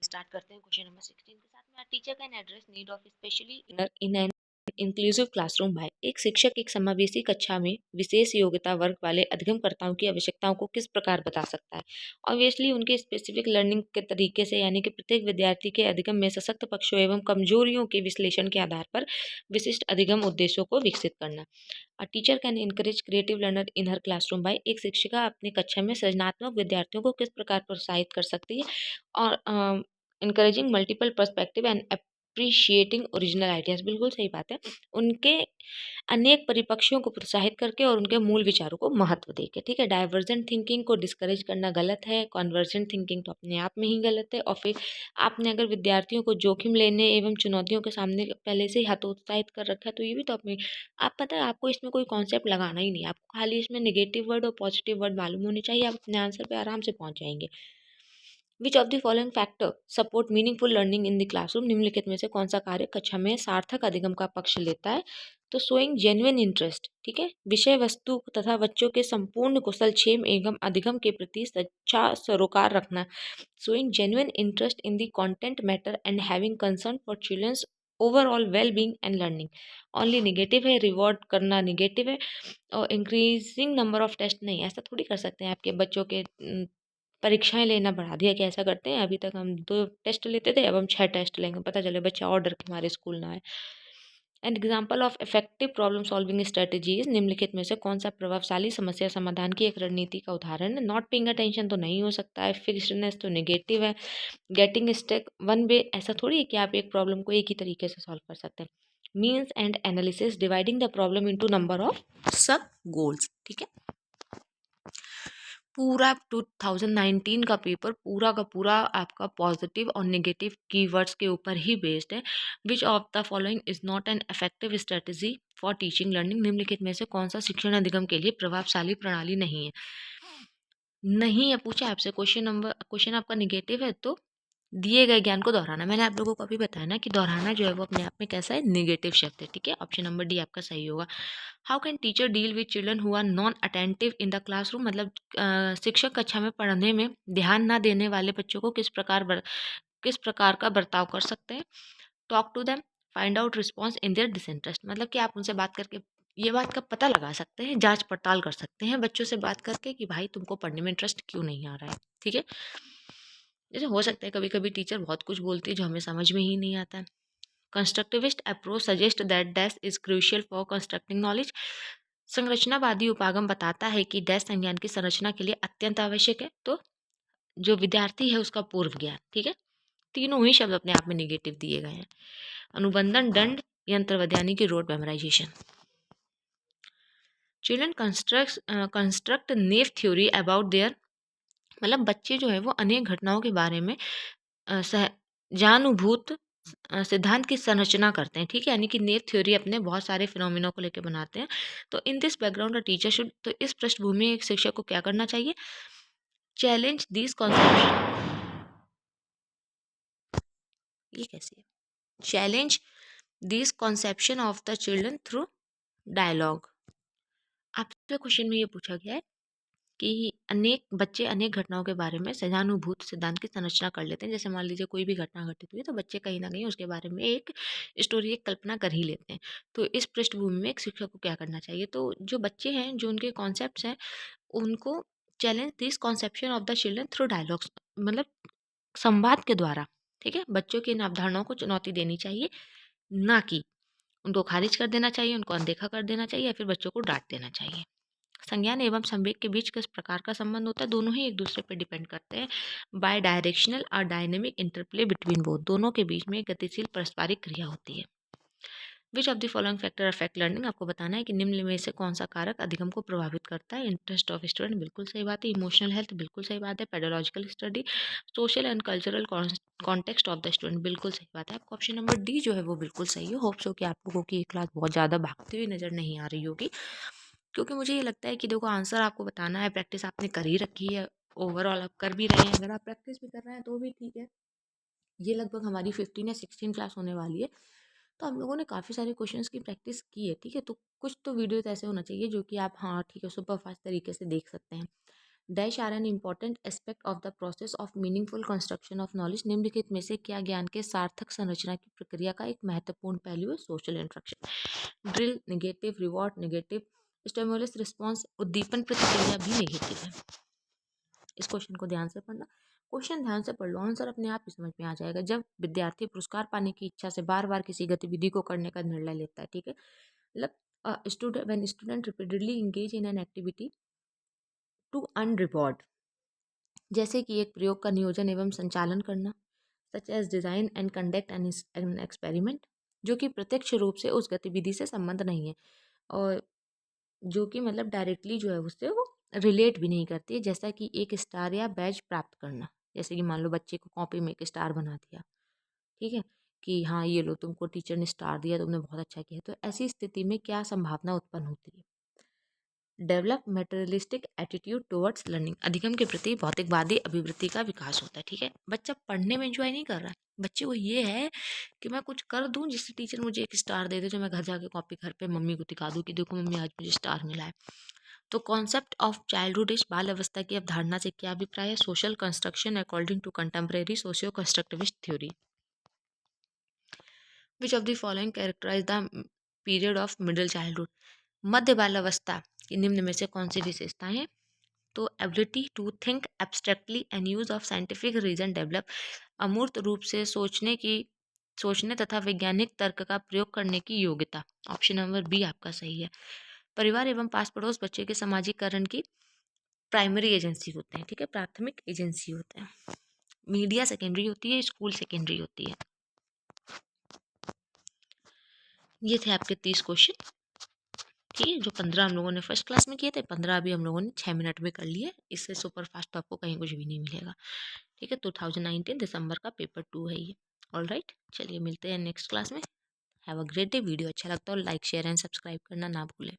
Start करते हैं question number 16 के साथ में। Teacher can address need of specially in an inclusive classroom by. एक शिक्षक एक समावेशी कक्षा में विशेष योग्यता वर्ग वाले अधिगमकर्ताओं की आवश्यकताओं को किस प्रकार बता सकता है। ऑब्वियसली उनके स्पेसिफिक लर्निंग के तरीके से, यानी कि प्रत्येक विद्यार्थी के अधिगम में सशक्त पक्षों एवं कमजोरियों के विश्लेषण के आधार पर विशिष्ट अधिगम उद्देश्यों को विकसित करना। Teacher can encourage creative learner in her classroom by. एक शिक्षिका अपनी कक्षा में सृजनात्मक विद्यार्थियों को किस प्रकार प्रोत्साहित कर सकती है। और encouraging multiple perspective and appreciating original ideas. बिल्कुल सही बात है। उनके अनेक परिपक्षों को प्रोत्साहित करके और उनके मूल विचारों को महत्व देके। ठीक है। डाइवर्जेंट थिंकिंग को डिस्करेज करना गलत है। कॉन्वर्जेंट थिंकिंग तो अपने आप में ही गलत है। और फिर आपने अगर विद्यार्थियों को जोखिम लेने एवं चुनौतियों के सामने पहले से ही हतोत्साहित कर रखा है तो ये भी तो अपनी, आप पता है आपको इसमें कोई कॉन्सेप्ट लगाना ही नहीं है, आपको खाली इसमें नेगेटिव वर्ड और पॉजिटिव वर्ड मालूम होने चाहिए, आप अपने आंसर पे आराम से पहुंच जाएंगे। विच of the following factor support meaningful learning in the classroom. निम्नलिखित में से कौन सा कार्य कक्षा में सार्थक अधिगम का पक्ष लेता है। तो शोइंग जेन्युइन इंटरेस्ट, ठीक है, विषय वस्तु तथा बच्चों के संपूर्ण कुशल क्षेम एवं अधिगम के प्रति सच्चा सरोकार रखना। Showing genuine interest in the content matter and having concern for children's overall well being and learning. Only negative है, रिवॉर्ड करना निगेटिव है। और इंक्रीजिंग नंबर ऑफ टेस्ट नहीं, ऐसा थोड़ी कर सकते हैं आपके बच्चों के परीक्षाएं लेना बढ़ा दिया कि ऐसा करते हैं। अभी तक हम 2 टेस्ट लेते थे, अब हम 6 टेस्ट लेंगे, पता चले बच्चा और डर के हमारे स्कूल ना आए। An example of effective problem solving strategies. निम्नलिखित में से कौन सा प्रभावशाली समस्या समाधान की एक रणनीति का उदाहरण है। नॉट पेइंग अटेंशन तो नहीं हो सकता है। फिक्स्डनेस तो नेगेटिव है। गेटिंग स्टक वन वे, ऐसा थोड़ी है कि आप एक प्रॉब्लम को एक ही तरीके से सॉल्व कर सकते हैं। Means and analysis, dividing the problem into number of सब गोल्स। ठीक है। पूरा 2019 का पेपर पूरा का पूरा आपका पॉजिटिव और नेगेटिव कीवर्ड्स के ऊपर ही बेस्ड है। विच of the following is not an effective strategy for teaching learning. निम्नलिखित में से कौन सा शिक्षण अधिगम के लिए प्रभावशाली प्रणाली नहीं है। नहीं है, पूछा आपसे क्वेश्चन आपका निगेटिव है तो दिए गए ज्ञान को दोहराना। मैंने आप लोगों को अभी बताया ना कि दोहराना जो है वो अपने आप में कैसा है, नेगेटिव शब्द है। ठीक है। ऑप्शन नंबर डी आपका सही होगा। How can teacher deal with children who are non attentive in the classroom. मतलब शिक्षक कक्षा में पढ़ने में ध्यान ना देने वाले बच्चों को किस प्रकार का बर्ताव कर सकते हैं। Talk to them, find out response in their disinterest. मतलब कि आप उनसे बात करके ये बात का पता लगा सकते हैं, जांच पड़ताल कर सकते हैं बच्चों से बात करके कि भाई तुमको पढ़ने में इंटरेस्ट क्यों नहीं आ रहा है। ठीक है। जैसे हो सकता है कभी कभी टीचर बहुत कुछ बोलती है जो हमें समझ में ही नहीं आता है। Constructivist approach suggest that dash is crucial for constructing knowledge. संरचनावादी उपागम बताता है कि डैश संज्ञान की संरचना के लिए अत्यंत आवश्यक है। तो जो विद्यार्थी है उसका पूर्व ज्ञान। ठीक है। तीनों ही शब्द अपने आप में निगेटिव दिए गए हैं। अनुबंधन, दंड, यंत्रवद यानी कि road memorisation. Children construct naive theory about their. मतलब बच्चे जो है वो अनेक घटनाओं के बारे में जानूभूत सिद्धांत की संरचना करते हैं। ठीक है। यानी कि नेव थ्योरी अपने बहुत सारे फिनोमिना को लेकर बनाते हैं। तो in this background a teacher should, तो इस पृष्ठभूमि में एक शिक्षक को क्या करना चाहिए। चैलेंज दिस कॉन्सेप्ट, ये कैसे है, challenge this conception of the children through dialogue. आपसे क्वेश्चन में ये पूछा गया है कि अनेक बच्चे अनेक घटनाओं के बारे में सहानुभूत सिद्धांत की संरचना कर लेते हैं। जैसे मान लीजिए कोई भी घटना घटित हुई तो बच्चे कहीं ना कहीं उसके बारे में एक स्टोरी, एक कल्पना कर ही लेते हैं। तो इस पृष्ठभूमि में एक शिक्षक को क्या करना चाहिए। तो जो बच्चे हैं, जो उनके कॉन्सेप्ट्स हैं, उनको challenge this conception of the children through dialogues, मतलब संवाद के द्वारा। ठीक है। बच्चों की इन अवधारणाओं को चुनौती देनी चाहिए, ना कि उनको खारिज कर देना चाहिए, उनको अनदेखा कर देना चाहिए या फिर बच्चों को डांट देना चाहिए। संज्ञान एवं संवेग के बीच किस प्रकार का संबंध होता है। दोनों ही एक दूसरे पर डिपेंड करते हैं। बाय डायरेक्शनल और डायनेमिक इंटरप्ले बिटवीन बोथ, दोनों के बीच में गतिशील पारस्परिक क्रिया होती है। विच of the following factor affect learning. आपको बताना है कि निम्न में से कौन सा कारक अधिगम को प्रभावित करता है। इंटरेस्ट ऑफ स्टूडेंट, बिल्कुल सही बात है। इमोशनल हेल्थ, बिल्कुल सही बात है। Pedological study, social and cultural context of the student, बिल्कुल सही बात है। आपको ऑप्शन नंबर डी जो है वो बिल्कुल सही है। होप सो कि आप लोगों की ये क्लास बहुत ज़्यादा भागती हुई नजर नहीं आ रही होगी, क्योंकि मुझे ये लगता है कि देखो आंसर आपको बताना है, प्रैक्टिस आपने कर ही रखी है, ओवरऑल आप कर भी रहे हैं। अगर आप प्रैक्टिस भी कर रहे हैं तो भी ठीक है। ये लगभग हमारी 15 या 16 क्लास होने वाली है, तो हम लोगों ने काफ़ी सारे क्वेश्चंस की प्रैक्टिस की है। ठीक है। तो कुछ तो वीडियोस ऐसे होना चाहिए जो कि आप, हाँ ठीक है, सुपर फास्ट तरीके से देख सकते हैं। Dash are an important aspect of the process of meaningful construction of knowledge. निम्नलिखित में से क्या ज्ञान के सार्थक संरचना की प्रक्रिया का एक महत्वपूर्ण पहलू है? Social interaction. Drill negative, reward negative, stimulus response, उद्दीपन प्रतिक्रिया भी नेगेटिव है। इस क्वेश्चन को ध्यान से पढ़ना। क्वेश्चन ध्यान से पढ़ लो, आंसर अपने आप ही समझ में आ जाएगा। जब विद्यार्थी पुरस्कार पाने की इच्छा से बार बार किसी गतिविधि को करने का निर्णय लेता है, ठीक है, मतलब student when student repeatedly engage in an activity to earn reward, जैसे कि एक प्रयोग का नियोजन एवं संचालन करना, such as design and conduct an experiment, जो कि प्रत्यक्ष रूप से उस गतिविधि से संबंध नहीं है और जो कि मतलब डायरेक्टली जो है उससे वो रिलेट भी नहीं करती है, जैसा कि एक स्टार या बैज प्राप्त करना। जैसे कि मान लो बच्चे को कॉपी में एक स्टार बना दिया, ठीक है, कि हाँ ये लो तुमको टीचर ने स्टार दिया, तुमने बहुत अच्छा किया, तो ऐसी स्थिति में क्या संभावना उत्पन्न होती है? Develop materialistic attitude towards learning, अधिगम के प्रति भौतिकवादी अभिवृत्ति का विकास होता है। ठीक है, बच्चा पढ़ने में एंजॉय नहीं कर रहा है, बच्चे को ये है कि मैं कुछ कर दूं जिससे टीचर मुझे एक स्टार दे दे, जो मैं घर जाके कॉपी घर पे मम्मी को दिखा दूं कि देखो मम्मी आज मुझे स्टार मिला है। तो कॉन्सेप्ट ऑफ चाइल्डहुड इस बाल अवस्था की अवधारणा से क्या अभिप्राय है? Social construction according to contemporary socio constructivist theory. Which of the following characterize the period of middle childhood? मध्य बाल अवस्था की निम्न में से कौन सी विशेषताएं हैं? तो ability to think abstractly and use of scientific reason develop, अमूर्त रूप से सोचने तथा वैज्ञानिक तर्क का प्रयोग करने की योग्यता। ऑप्शन नंबर बी आपका सही है। परिवार एवं पास पड़ोस बच्चे के सामाजिकरण की प्राइमरी एजेंसी होते हैं, ठीक है, प्राथमिक एजेंसी होते हैं। मीडिया सेकेंडरी होती है, स्कूल सेकेंडरी होती है। ये थे आपके 30 क्वेश्चन, ठीक है, जो 15 हम लोगों ने फर्स्ट क्लास में किए थे, 15 अभी हम लोगों ने 6 मिनट में कर लिए। इससे सुपर फास्ट तो आपको कहीं कुछ भी नहीं मिलेगा। ठीक है, 2019 दिसंबर का पेपर 2 है ये। ऑल राइट, चलिए मिलते हैं नेक्स्ट क्लास में। Have a great day. Video अच्छा लगता है और लाइक शेयर एंड सब्सक्राइब करना ना भूलें।